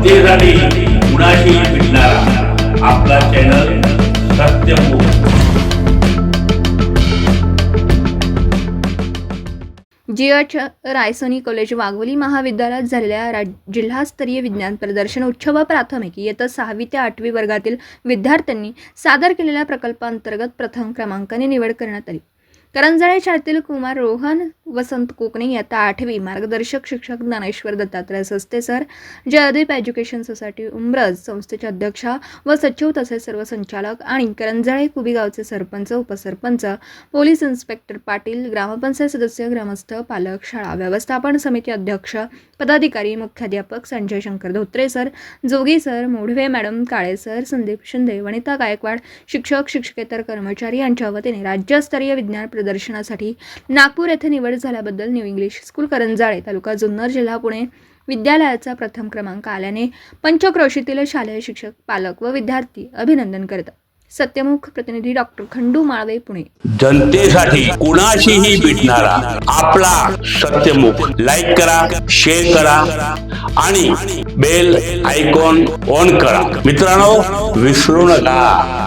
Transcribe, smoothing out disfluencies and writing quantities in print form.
जनतेसाठी कुणाशी भेटणारा आपला channel Satyamukh. GH Raisoni college Wagholi महाविद्यालयात झालेल्या जिल्हास्तरीय विज्ञान प्रदर्शन उच्च व प्राथमिक इयत्ता 6वी ते 8वी वर्गातील विद्यार्थ्यांनी सादर केलेल्या प्रकल्पांतर्गत प्रथम क्रमांकाने निवड करण्यात आली। करंजाळे शाळेतील कुमार रोहन वसंत कोकणे इयत्ता 8वी, मार्गदर्शक शिक्षक Dnyaneshwar Dattatray Saste sir, Jaydeep education society Umbraj संस्थेचे अध्यक्ष व सचिव तसेच सर्व संचालक आणि करंजाळे कुबी गावचे सरपंच, उपसरपंच, पोलीस इन्स्पेक्टर पाटील, ग्रामपंचायत सदस्य, ग्रामस्थ, पालक, शाळा व्यवस्थापन समिती अध्यक्ष, पदाधिकारी, मुख्याध्यापक संजय शंकर धोत्रे सर, जोगी सर, मोढवे मॅडम, काळे सर, संदीप शिंदे, वनिता गायकवाड, शिक्षक, शिक्षकेतर कर्मचारी यांच्या वतीने राज्यस्तरीय विज्ञान प्रदर्शनासाठी नागपूर येथे निवड झाल्याबद्दल न्यू इंग्लिश स्कूल करंजाळे तालुका जुन्नर जिल्हा पुणे विद्यालयाचा प्रथम क्रमांक आल्याने पंचक्रोशीतील शालेय शिक्षक, पालक व विद्यार्थी अभिनंदन करतात। सत्यमुख प्रतिनिधी डॉक्टर खंडू माळवे, पुणे। जनतेसाठी कुणाशीही भेटणारा आपला सत्यमुख। लाईक करा, शेअर करा आणि बेल आयकॉन ऑन करा। मित्रांनो, विसरू नका।